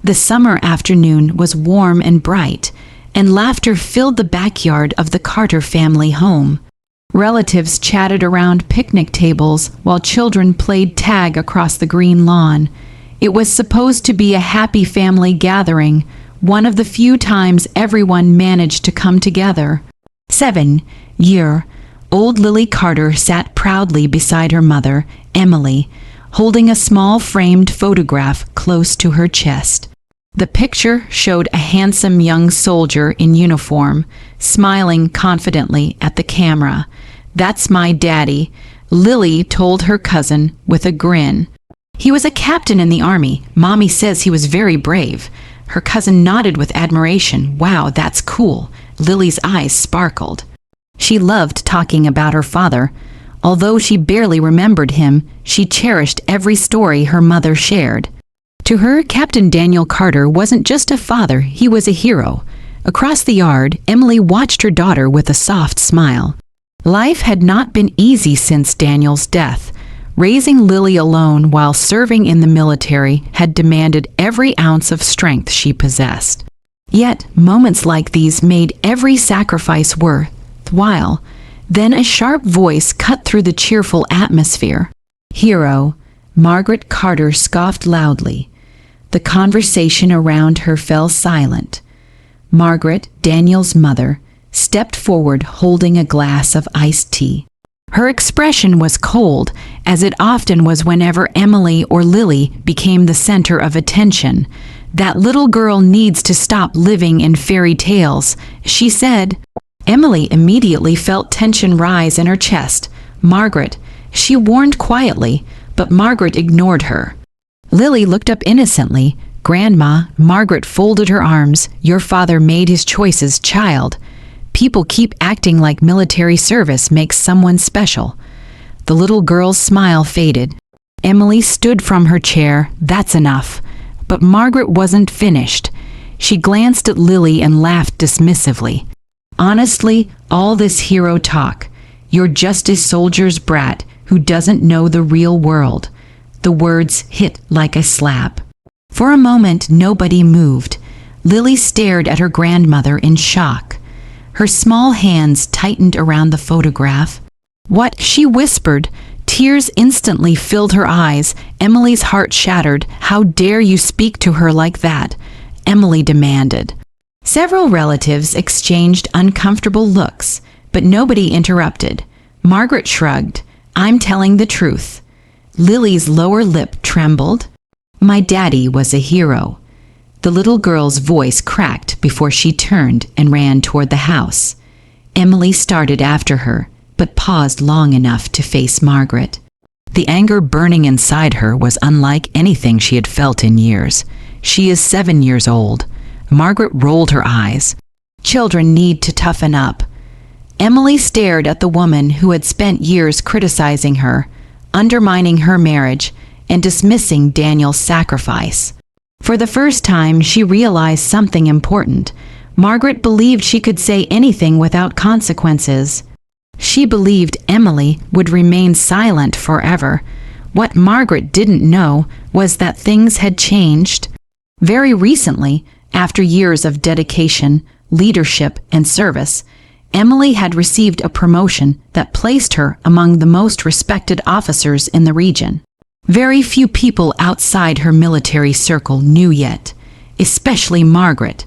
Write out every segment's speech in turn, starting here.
The summer afternoon was warm and bright, and laughter filled the backyard of the Carter family home. Relatives chatted around picnic tables while children played tag across the green lawn. It was supposed to be a happy family gathering, one of the few times everyone managed to come together. 7-year-old Lily Carter sat proudly beside her mother, Emily, holding a small framed photograph close to her chest. The picture showed a handsome young soldier in uniform, smiling confidently at the camera. "That's my daddy," Lily told her cousin with a grin. "He was a captain in the army. Mommy says he was very brave." Her cousin nodded with admiration. "Wow, that's cool." Lily's eyes sparkled. She loved talking about her father. Although she barely remembered him, she cherished every story her mother shared. To her, Captain Daniel Carter wasn't just a father, he was a hero. Across the yard, Emily watched her daughter with a soft smile. Life had not been easy since Daniel's death. Raising Lily alone while serving in the military had demanded every ounce of strength she possessed. Yet, moments like these made every sacrifice worthwhile. Then a sharp voice cut through the cheerful atmosphere. "Hero," Margaret Carter scoffed loudly. The conversation around her fell silent. Margaret, Daniel's mother, stepped forward holding a glass of iced tea. Her expression was cold, as it often was whenever Emily or Lily became the center of attention. "That little girl needs to stop living in fairy tales," she said. Emily immediately felt tension rise in her chest. "Margaret," she warned quietly, but Margaret ignored her. Lily looked up innocently. "Grandma," Margaret folded her arms. "Your father made his choices, child. People keep acting like military service makes someone special." The little girl's smile faded. Emily stood from her chair. "That's enough." But Margaret wasn't finished. She glanced at Lily and laughed dismissively. "Honestly, all this hero talk. You're just a soldier's brat who doesn't know the real world." The words hit like a slap. For a moment, nobody moved. Lily stared at her grandmother in shock. Her small hands tightened around the photograph. "What?" she whispered. Tears instantly filled her eyes. Emily's heart shattered. "How dare you speak to her like that?" Emily demanded. Several relatives exchanged uncomfortable looks, but nobody interrupted. Margaret shrugged. "I'm telling the truth." Lily's lower lip trembled. "My daddy was a hero." The little girl's voice cracked before she turned and ran toward the house. Emily started after her, but paused long enough to face Margaret. The anger burning inside her was unlike anything she had felt in years. "She is 7 years old." Margaret rolled her eyes. "Children need to toughen up." Emily stared at the woman who had spent years criticizing her, undermining her marriage, and dismissing Daniel's sacrifice. For the first time, she realized something important. Margaret believed she could say anything without consequences. She believed Emily would remain silent forever. What Margaret didn't know was that things had changed. Very recently, after years of dedication, leadership, and service, Emily had received a promotion that placed her among the most respected officers in the region. Very few people outside her military circle knew yet, especially Margaret.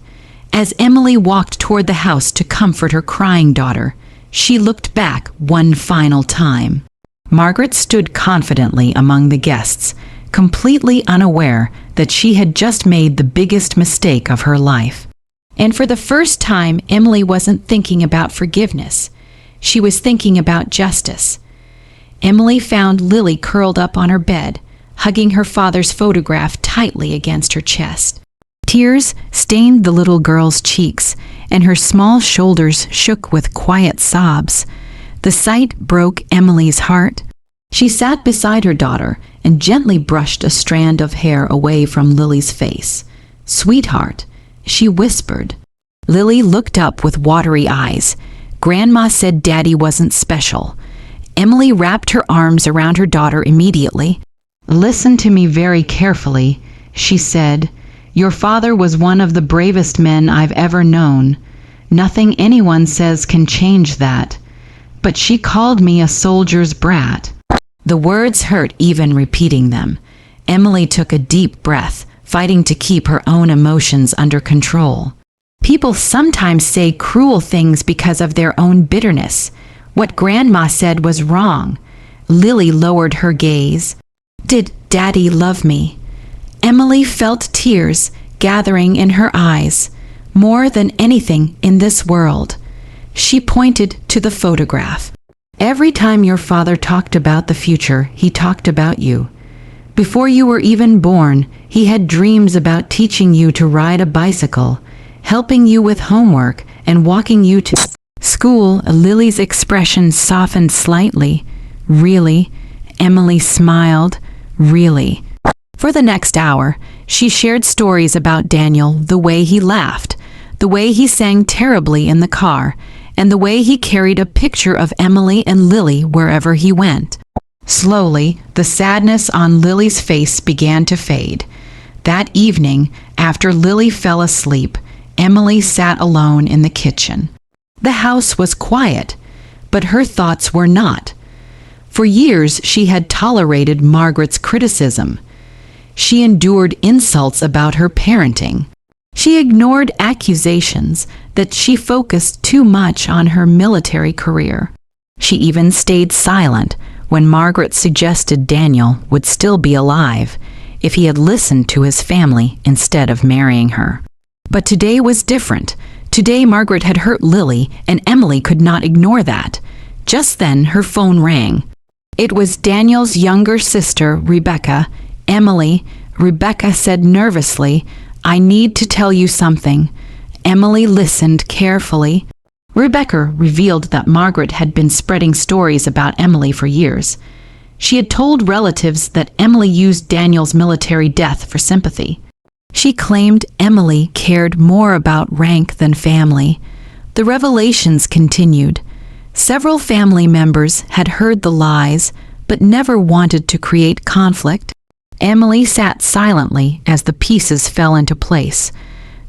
As Emily walked toward the house to comfort her crying daughter, she looked back one final time. Margaret stood confidently among the guests, completely unaware that she had just made the biggest mistake of her life. And for the first time, Emily wasn't thinking about forgiveness. She was thinking about justice. Emily found Lily curled up on her bed, hugging her father's photograph tightly against her chest. Tears stained the little girl's cheeks, and her small shoulders shook with quiet sobs. The sight broke Emily's heart. She sat beside her daughter and gently brushed a strand of hair away from Lily's face. "Sweetheart," she whispered. Lily looked up with watery eyes. Grandma said Daddy wasn't special. Emily wrapped her arms around her daughter immediately. "Listen to me very carefully," she said. Your father was one of the bravest men I've ever known. Nothing anyone says can change that. But she called me a soldier's brat." The words hurt even repeating them. Emily took a deep breath, fighting to keep her own emotions under control. People sometimes say cruel things because of their own bitterness. What Grandma said was wrong. Lily lowered her gaze. "Did Daddy love me?" Emily felt tears gathering in her eyes, more than anything in this world. She pointed to the photograph. "Every time your father talked about the future, he talked about you. Before you were even born, he had dreams about teaching you to ride a bicycle, helping you with homework, and walking you to school." Lily's expression softened slightly. "Really?" Emily smiled. "Really?" For the next hour, she shared stories about Daniel, the way he laughed, the way he sang terribly in the car, and the way he carried a picture of Emily and Lily wherever he went. Slowly, the sadness on Lily's face began to fade. That evening, after Lily fell asleep, Emily sat alone in the kitchen. The house was quiet, but her thoughts were not. For years, she had tolerated Margaret's criticism. She endured insults about her parenting. She ignored accusations that she focused too much on her military career. She even stayed silent when Margaret suggested Daniel would still be alive if he had listened to his family instead of marrying her. But today was different. Today Margaret had hurt Lily, and Emily could not ignore that. Just then her phone rang. It was Daniel's younger sister, Rebecca. "Emily," Rebecca said nervously, "I need to tell you something." Emily listened carefully. Rebecca revealed that Margaret had been spreading stories about Emily for years. She had told relatives that Emily used Daniel's military death for sympathy. She claimed Emily cared more about rank than family. The revelations continued. Several family members had heard the lies, but never wanted to create conflict. Emily sat silently as the pieces fell into place.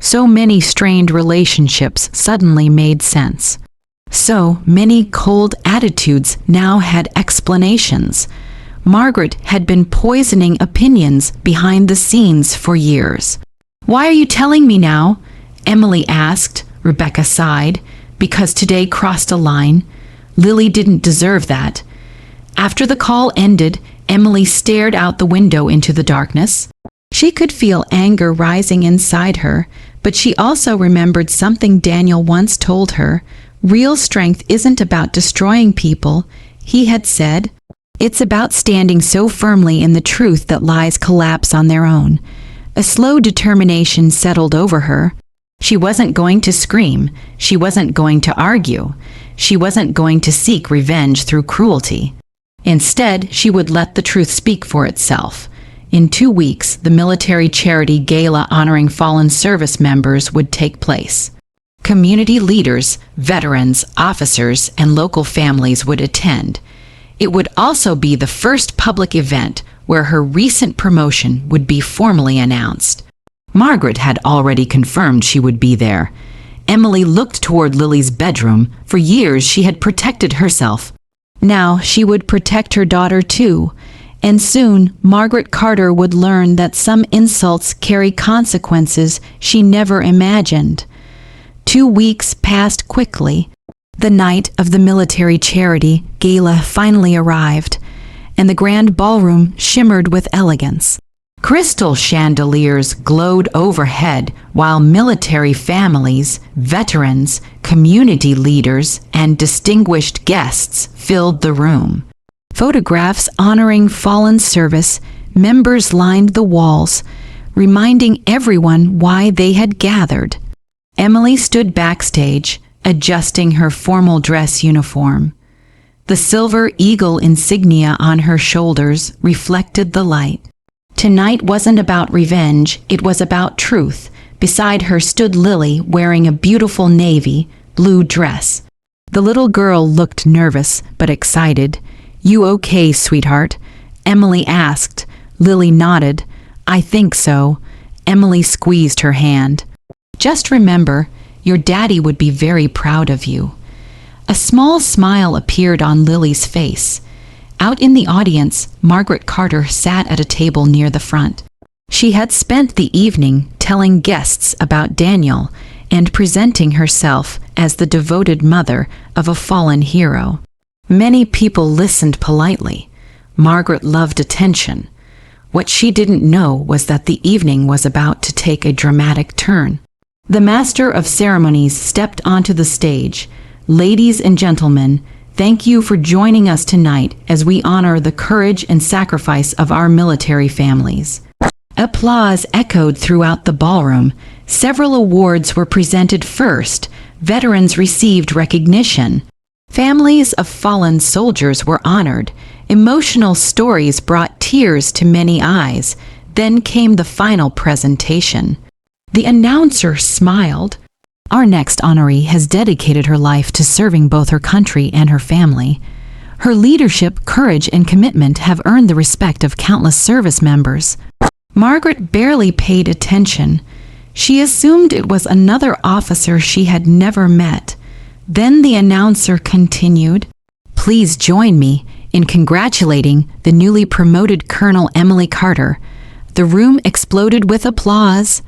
So many strained relationships suddenly made sense. So many cold attitudes now had explanations. Margaret had been poisoning opinions behind the scenes for years. "Why are you telling me now?" Emily asked. Rebecca sighed. "Because today crossed a line. Lily didn't deserve that." After the call ended, Emily stared out the window into the darkness. She could feel anger rising inside her, but she also remembered something Daniel once told her. "Real strength isn't about destroying people," he had said. "It's about standing so firmly in the truth that lies collapse on their own." A slow determination settled over her. She wasn't going to scream. She wasn't going to argue. She wasn't going to seek revenge through cruelty. Instead, she would let the truth speak for itself. In 2 weeks, the military charity gala honoring fallen service members would take place. Community leaders, veterans, officers, and local families would attend. It would also be the first public event where her recent promotion would be formally announced. Margaret had already confirmed she would be there. Emily looked toward Lily's bedroom. For years she had protected herself. Now she would protect her daughter too. And soon Margaret Carter would learn that some insults carry consequences she never imagined. 2 weeks passed quickly. The night of the military charity gala finally arrived, and the grand ballroom shimmered with elegance. Crystal chandeliers glowed overhead while military families, veterans, community leaders, and distinguished guests filled the room. Photographs honoring fallen service members lined the walls, reminding everyone why they had gathered. Emily stood backstage, adjusting her formal dress uniform. The silver eagle insignia on her shoulders reflected the light. Tonight wasn't about revenge, it was about truth. Beside her stood Lily, wearing a beautiful navy blue dress. The little girl looked nervous but excited. "You okay, sweetheart?" Emily asked. Lily nodded. "I think so." Emily squeezed her hand. "Just remember, your daddy would be very proud of you." A small smile appeared on Lily's face. Out in the audience, Margaret Carter sat at a table near the front. She had spent the evening telling guests about Daniel and presenting herself as the devoted mother of a fallen hero. Many people listened politely. Margaret loved attention. What she didn't know was that the evening was about to take a dramatic turn. The master of ceremonies stepped onto the stage. "Ladies and gentlemen, thank you for joining us tonight as we honor the courage and sacrifice of our military families." Applause echoed throughout the ballroom. Several awards were presented first. Veterans received recognition. Families of fallen soldiers were honored. Emotional stories brought tears to many eyes. Then came the final presentation. The announcer smiled. "Our next honoree has dedicated her life to serving both her country and her family. Her leadership, courage, and commitment have earned the respect of countless service members." Margaret barely paid attention. She assumed it was another officer she had never met. Then the announcer continued, "Please join me in congratulating the newly promoted Colonel Emily Carter." The room exploded with applause.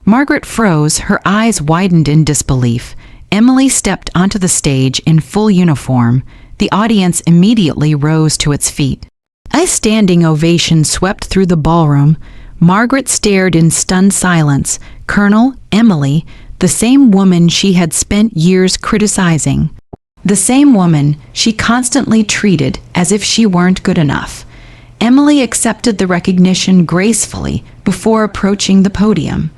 Margaret froze, her eyes widened in disbelief. Emily stepped onto the stage in full uniform. The audience immediately rose to its feet. A standing ovation swept through the ballroom. Margaret stared in stunned silence. Colonel Emily, the same woman she had spent years criticizing. The same woman she constantly treated as if she weren't good enough. Emily accepted the recognition gracefully before approaching the podium.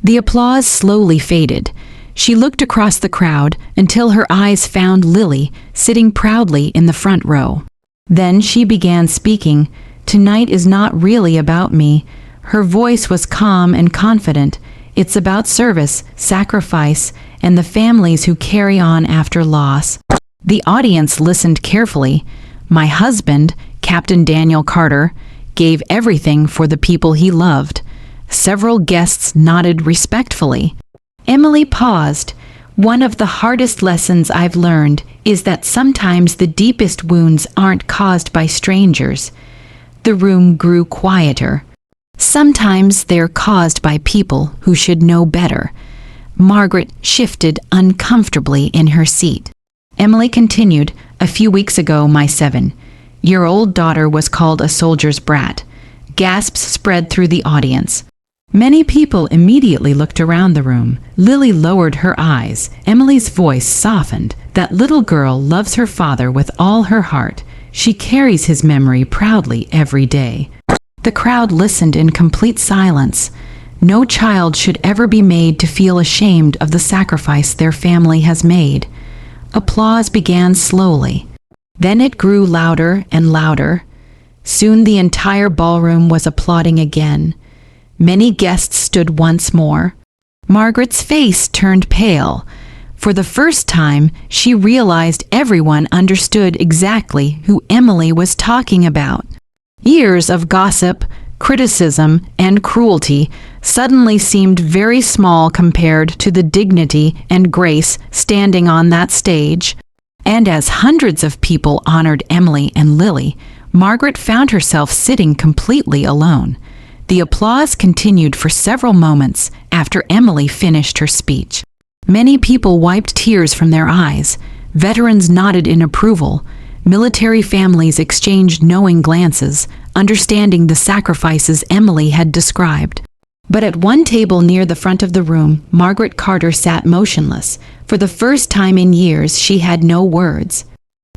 The applause slowly faded. She looked across the crowd until her eyes found Lily sitting proudly in the front row. Then she began speaking. "Tonight is not really about me." Her voice was calm and confident. "It's about service, sacrifice, and the families who carry on after loss." The audience listened carefully. "My husband, Captain Daniel Carter, gave everything for the people he loved." Several guests nodded respectfully. Emily paused. "One of the hardest lessons I've learned is that sometimes the deepest wounds aren't caused by strangers." The room grew quieter. "Sometimes they're caused by people who should know better." Margaret shifted uncomfortably in her seat. Emily continued, "A few weeks ago, my 7-year-old daughter was called a soldier's brat." Gasps spread through the audience. Many people immediately looked around the room. Lily lowered her eyes. Emily's voice softened. "That little girl loves her father with all her heart. She carries his memory proudly every day." The crowd listened in complete silence. No child should ever be made to feel ashamed of the sacrifice their family has made. Applause began slowly. Then it grew louder and louder. Soon the entire ballroom was applauding again. Many guests stood once more. Margaret's face turned pale. For the first time, she realized everyone understood exactly who Emily was talking about. Years of gossip, criticism, and cruelty suddenly seemed very small compared to the dignity and grace standing on that stage. And as hundreds of people honored Emily and Lily, Margaret found herself sitting completely alone. The applause continued for several moments after Emily finished her speech. Many people wiped tears from their eyes. Veterans nodded in approval. Military families exchanged knowing glances, understanding the sacrifices Emily had described. But at one table near the front of the room, Margaret Carter sat motionless. For the first time in years, she had no words.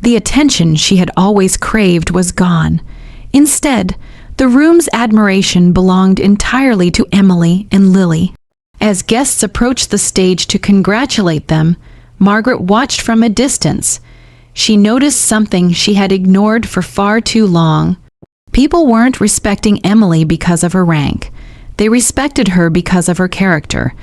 The attention she had always craved was gone. Instead, the room's admiration belonged entirely to Emily and Lily. As guests approached the stage to congratulate them, Margaret watched from a distance. She noticed something she had ignored for far too long. People weren't respecting Emily because of her rank. They respected her because of her character.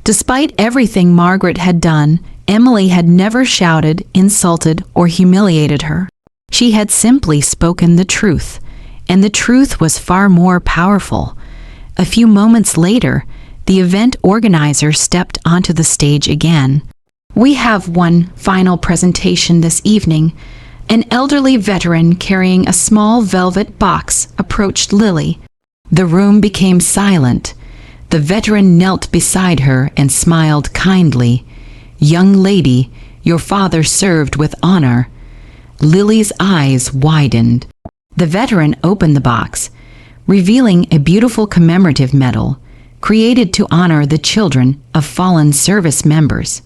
Despite everything Margaret had done, Emily had never shouted, insulted, or humiliated her. She had simply spoken the truth, and the truth was far more powerful. A few moments later, the event organizer stepped onto the stage again. We have one final presentation this evening. An elderly veteran carrying a small velvet box approached Lily. The room became silent. The veteran knelt beside her and smiled kindly. "Young lady, your father served with honor." Lily's eyes widened. The veteran opened the box, revealing a beautiful commemorative medal created to honor the children of fallen service members.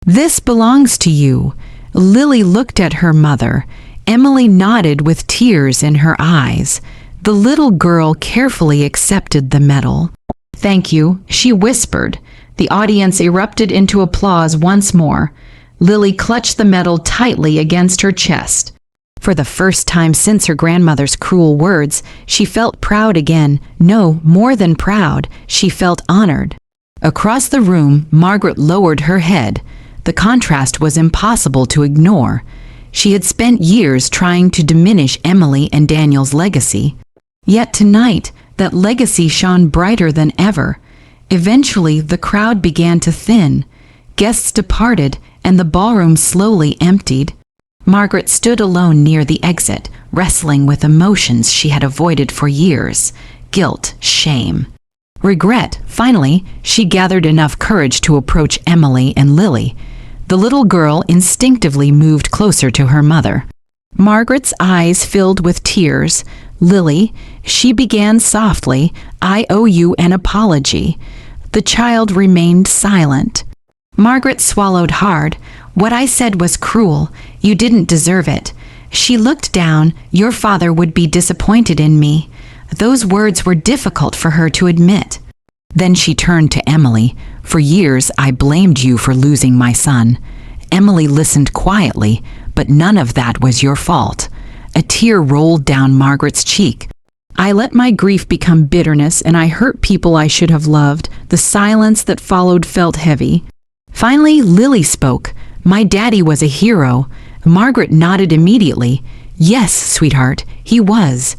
"This belongs to you." Lily looked at her mother. Emily nodded with tears in her eyes. The little girl carefully accepted the medal. "Thank you," she whispered. The audience erupted into applause once more. Lily clutched the medal tightly against her chest. For the first time since her grandmother's cruel words, she felt proud again. No, more than proud, she felt honored. Across the room, Margaret lowered her head. The contrast was impossible to ignore. She had spent years trying to diminish Emily and Daniel's legacy. Yet tonight, that legacy shone brighter than ever. Eventually, the crowd began to thin. Guests departed, and the ballroom slowly emptied. Margaret stood alone near the exit, wrestling with emotions she had avoided for years: guilt, shame, regret. Finally, she gathered enough courage to approach Emily and Lily. The little girl instinctively moved closer to her mother. Margaret's eyes filled with tears. "Lily," she began softly, "I owe you an apology." The child remained silent. Margaret swallowed hard. "What I said was cruel. You didn't deserve it." She looked down. "Your father would be disappointed in me." Those words were difficult for her to admit. Then she turned to Emily. "For years I blamed you for losing my son." Emily listened quietly, "But none of that was your fault." A tear rolled down Margaret's cheek. "I let my grief become bitterness, and I hurt people I should have loved." The silence that followed felt heavy. Finally, Lily spoke. "My daddy was a hero." Margaret nodded immediately. "Yes, sweetheart, he was."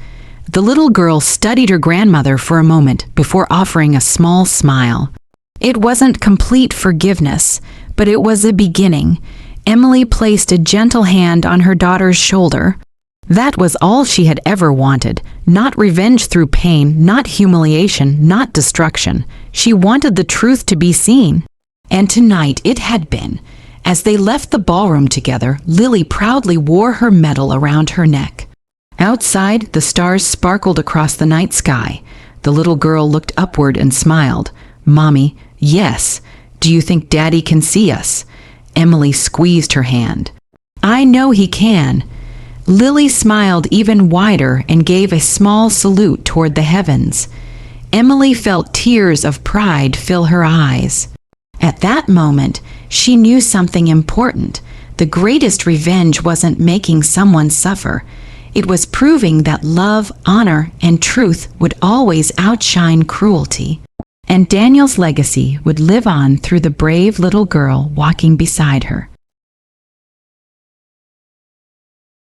The little girl studied her grandmother for a moment before offering a small smile. It wasn't complete forgiveness, but it was a beginning. Emily placed a gentle hand on her daughter's shoulder. That was all she had ever wanted. Not revenge through pain, not humiliation, not destruction. She wanted the truth to be seen. And tonight it had been. As they left the ballroom together, Lily proudly wore her medal around her neck. Outside, the stars sparkled across the night sky. The little girl looked upward and smiled. "Mommy, yes. Do you think Daddy can see us?" Emily squeezed her hand. "I know he can." Lily smiled even wider and gave a small salute toward the heavens. Emily felt tears of pride fill her eyes. At that moment, she knew something important. The greatest revenge wasn't making someone suffer. It was proving that love, honor, and truth would always outshine cruelty. And Daniel's legacy would live on through the brave little girl walking beside her.